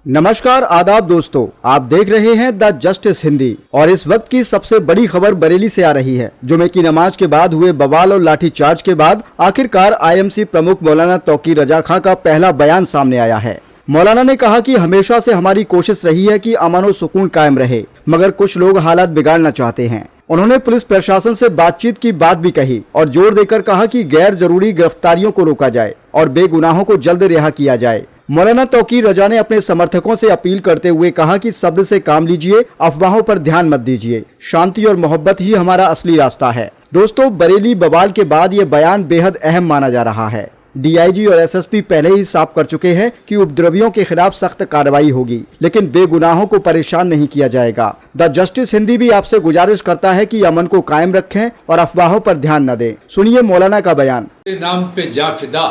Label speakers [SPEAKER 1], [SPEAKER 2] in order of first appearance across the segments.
[SPEAKER 1] नमस्कार आदाब दोस्तों, आप देख रहे हैं द जस्टिस हिंदी और इस वक्त की सबसे बड़ी खबर बरेली से आ रही है। जुमे की नमाज के बाद हुए बवाल और लाठीचार्ज के बाद आखिरकार आईएमसी प्रमुख मौलाना तौकीर रजा खां का पहला बयान सामने आया है। मौलाना ने कहा कि हमेशा से हमारी कोशिश रही है कि अमन और सुकून कायम रहे, मगर कुछ लोग हालात बिगाड़ना चाहते हैं। उन्होंने पुलिस प्रशासन से बातचीत की बात भी कही और जोर देकर कहा कि गैर जरूरी गिरफ्तारियों को रोका जाए और बेगुनाहों को जल्द रिहा किया जाए। मौलाना तौकीर रजा ने अपने समर्थकों से अपील करते हुए कहा कि सब्र से काम लीजिए, अफवाहों पर ध्यान मत दीजिए, शांति और मोहब्बत ही हमारा असली रास्ता है। दोस्तों, बरेली बवाल के बाद ये बयान बेहद अहम माना जा रहा है। डीआईजी और एसएसपी पहले ही साफ कर चुके हैं कि उपद्रवियों के खिलाफ सख्त कार्रवाई होगी, लेकिन बेगुनाहों को परेशान नहीं किया जाएगा। द जस्टिस हिंदी भी आपसे गुजारिश करता है कि अमन को कायम रखें और अफवाहों पर ध्यान न दें। सुनिए मौलाना का बयान।
[SPEAKER 2] नाम पे जा फिदा,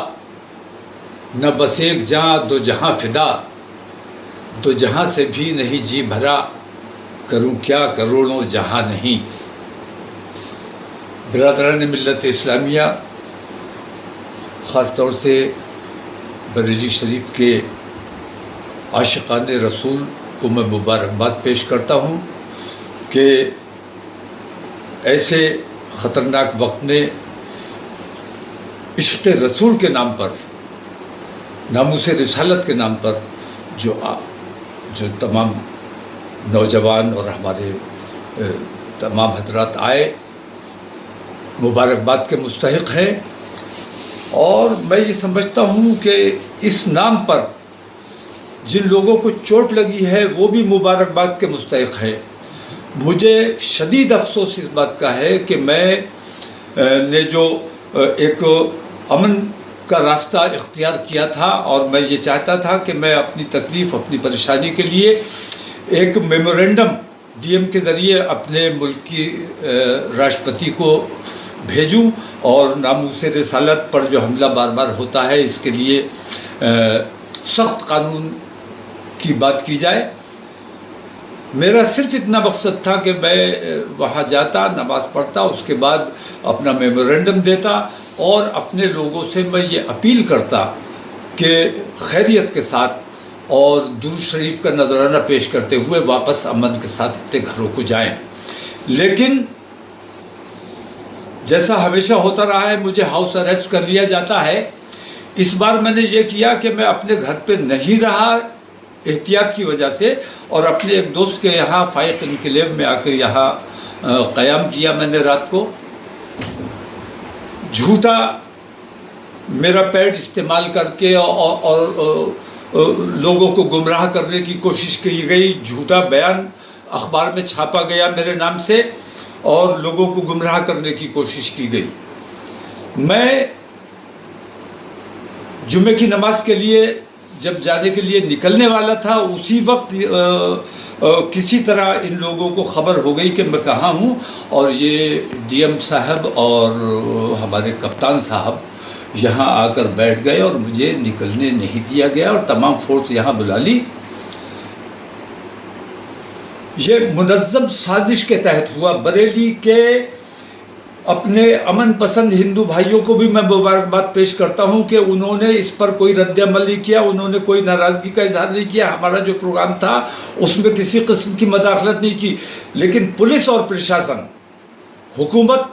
[SPEAKER 2] न बस एक जहाँ दो जहाँ फिदा, दो जहाँ से भी नहीं जी भरा, करूँ क्या करोड़ों जहाँ नहीं। बिरादरान मिल्लत इस्लामिया, ख़ास तौर से बरेली शरीफ के आशिक़ान रसूल को मैं मुबारकबाद पेश करता हूँ कि ऐसे ख़तरनाक वक्त में इश्क़ रसूल के नाम पर, नामूस रिसालत के नाम पर जो तमाम नौजवान और हमारे तमाम हजरात आए, मुबारकबाद के मुस्तहिक़ हैं। और मैं ये समझता हूँ कि इस नाम पर जिन लोगों को चोट लगी है वो भी मुबारकबाद के मुस्तहिक़ है। मुझे शदीद अफसोस इस बात का है कि मैं ने जो एक अमन का रास्ता इख्तियार किया था और मैं ये चाहता था कि मैं अपनी तकलीफ़, अपनी परेशानी के लिए एक मेमोरेंडम डीएम के ज़रिए अपने मुल्क की राष्ट्रपति को भेजूं और नामूस रिसालत पर जो हमला बार बार होता है इसके लिए सख्त कानून की बात की जाए। मेरा सिर्फ इतना मकसद था कि मैं वहाँ जाता, नमाज़ पढ़ता, उसके बाद अपना मेमोरेंडम देता और अपने लोगों से मैं ये अपील करता कि खैरियत के साथ और दुरूद शरीफ का नजराना पेश करते हुए वापस अमन के साथ अपने घरों को जाएं। लेकिन जैसा हमेशा होता रहा है, मुझे हाउस अरेस्ट कर लिया जाता है। इस बार मैंने ये किया कि मैं अपने घर पे नहीं रहा एहतियात की वजह से, और अपने एक दोस्त के यहाँ फाइक इनकलेव में आकर यहाँ क़याम किया मैंने रात को। झूठा मेरा पैड इस्तेमाल करके और लोगों को गुमराह करने की कोशिश की गई। झूठा बयान अखबार में छापा गया मेरे नाम से और लोगों को गुमराह करने की कोशिश की गई। मैं जुमे की नमाज के लिए जब जाने के लिए निकलने वाला था, उसी वक्त किसी तरह इन लोगों को खबर हो गई कि मैं कहाँ हूँ, और ये डीएम साहब और हमारे कप्तान साहब यहाँ आकर बैठ गए और मुझे निकलने नहीं दिया गया और तमाम फोर्स यहाँ बुला ली। ये मुनज़्ज़म साजिश के तहत हुआ। बरेली के अपने अमन पसंद हिंदू भाइयों को भी मैं मुबारकबाद पेश करता हूं कि उन्होंने इस पर कोई रद्द अमल नहीं किया, उन्होंने कोई नाराज़गी का इजहार नहीं किया। हमारा जो प्रोग्राम था उसमें किसी किस्म की मदाखलत नहीं की। लेकिन पुलिस और प्रशासन, हुकूमत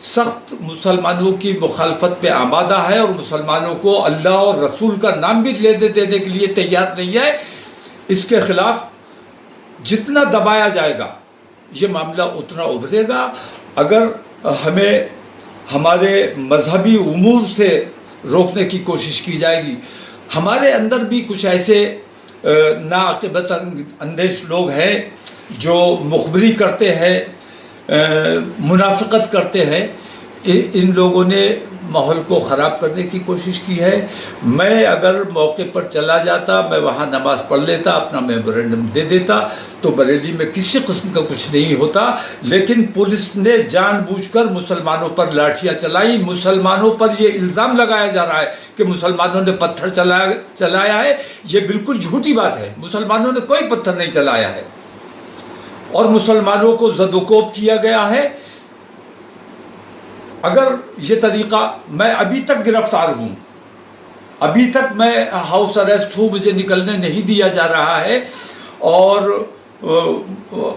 [SPEAKER 2] सख्त मुसलमानों की मुखालफत पे आमादा है और मुसलमानों को अल्लाह और रसूल का नाम भी लेने देने के लिए तैयार नहीं है। इसके खिलाफ जितना दबाया जाएगा ये मामला उतना उभरेगा। अगर हमें हमारे मजहबी उमूर से रोकने की कोशिश की जाएगी, हमारे अंदर भी कुछ ऐसे नाअक़िबत अंदेश लोग हैं जो मुखबरी करते हैं, मुनाफिकत करते हैं। इन लोगों ने माहौल को ख़राब करने की कोशिश की है। मैं अगर मौके पर चला जाता, मैं वहाँ नमाज़ पढ़ लेता, अपना मेमोरेंडम दे देता, तो बरेली में किसी किस्म का कुछ नहीं होता। लेकिन पुलिस ने जानबूझकर मुसलमानों पर लाठियाँ चलाई। मुसलमानों पर ये इल्ज़ाम लगाया जा रहा है कि मुसलमानों ने पत्थर चलाया है। ये बिल्कुल झूठी बात है। मुसलमानों ने कोई पत्थर नहीं चलाया है और मुसलमानों को ज़दोकोब किया गया है। अगर ये तरीक़ा, मैं अभी तक गिरफ्तार हूँ ابھی تک میں ہاؤس اریسٹ ہوں, مجھے نکلنے نہیں دیا جا رہا ہے, اور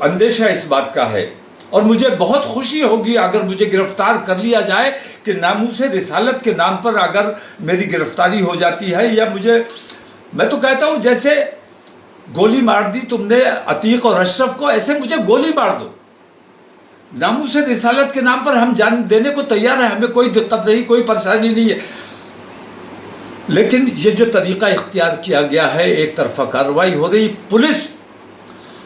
[SPEAKER 2] اندیشہ اس بات کا ہے. اور مجھے بہت خوشی ہوگی اگر مجھے گرفتار کر لیا جائے کہ ناموس رسالت کے نام پر اگر میری گرفتاری ہو جاتی ہے, یا میں تو کہتا ہوں جیسے گولی مار دی تم نے عتیق اور اشرف کو, ایسے مجھے گولی مار دو. ناموس رسالت کے نام پر ہم جان دینے کو تیار ہیں, ہمیں کوئی دقت نہیں, کوئی پریشانی نہیں ہے. لیکن یہ جو طریقہ اختیار کیا گیا ہے, ایک طرفہ کارروائی ہو رہی, پولیس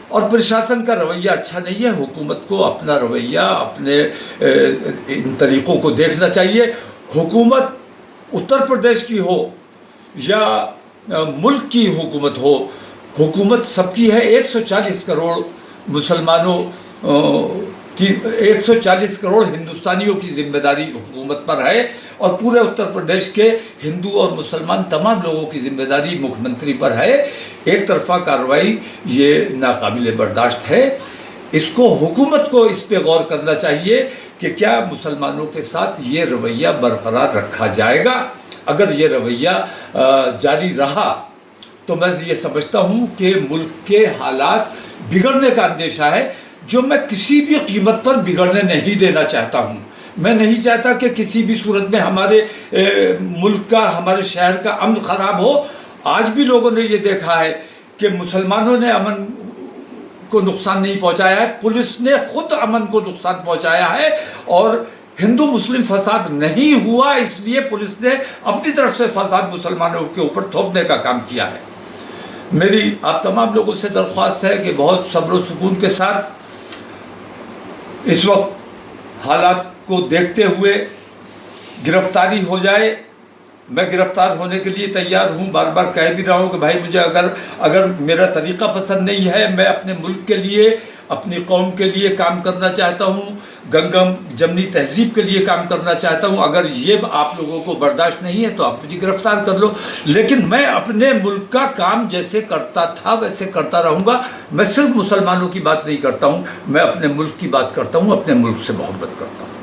[SPEAKER 2] اور پرشاسن کا رویہ اچھا نہیں ہے. حکومت کو اپنا رویہ, اپنے ان طریقوں کو دیکھنا چاہیے. حکومت اتر پردیش کی ہو یا ملک کی حکومت ہو, حکومت سب کی ہے. 140 کروڑ مسلمانوں کی, 140 کروڑ ہندوستانیوں کی ذمہ داری حکومت پر ہے, اور پورے اتر پردیش کے ہندو اور مسلمان تمام لوگوں کی ذمہ داری مکھیہ منتری پر ہے. ایک طرفہ کارروائی یہ ناقابل برداشت ہے. اس کو حکومت کو اس پہ غور کرنا چاہیے کہ کیا مسلمانوں کے ساتھ یہ رویہ برقرار رکھا جائے گا. اگر یہ رویہ جاری رہا تو میں یہ سمجھتا ہوں کہ ملک کے حالات بگڑنے کا اندیشہ ہے, جو میں کسی بھی قیمت پر بگڑنے نہیں دینا چاہتا ہوں. میں نہیں چاہتا کہ کسی بھی صورت میں ہمارے ملک کا, ہمارے شہر کا امن خراب ہو. آج بھی لوگوں نے یہ دیکھا ہے کہ مسلمانوں نے امن کو نقصان نہیں پہنچایا ہے, پولیس نے خود امن کو نقصان پہنچایا ہے, اور ہندو مسلم فساد نہیں ہوا اس لیے پولیس نے اپنی طرف سے فساد مسلمانوں کے اوپر تھوپنے کا کام کیا ہے. میری آپ تمام لوگوں سے درخواست ہے کہ بہت صبر و سکون کے ساتھ اس وقت حالات کو دیکھتے ہوئے گرفتاری ہو جائے. میں گرفتار ہونے کے لیے تیار ہوں. بار بار کہہ بھی رہا ہوں کہ بھائی مجھے اگر میرا طریقہ پسند نہیں ہے, میں اپنے ملک کے لیے, اپنی قوم کے لیے کام کرنا چاہتا ہوں, گنگم جمنی تہذیب کے لیے کام کرنا چاہتا ہوں. اگر یہ آپ لوگوں کو برداشت نہیں ہے تو آپ مجھے گرفتار کر لو, لیکن میں اپنے ملک کا کام جیسے کرتا تھا ویسے کرتا رہوں گا. میں صرف مسلمانوں کی بات نہیں کرتا ہوں, میں اپنے ملک کی بات کرتا ہوں, اپنے ملک سے محبت کرتا ہوں.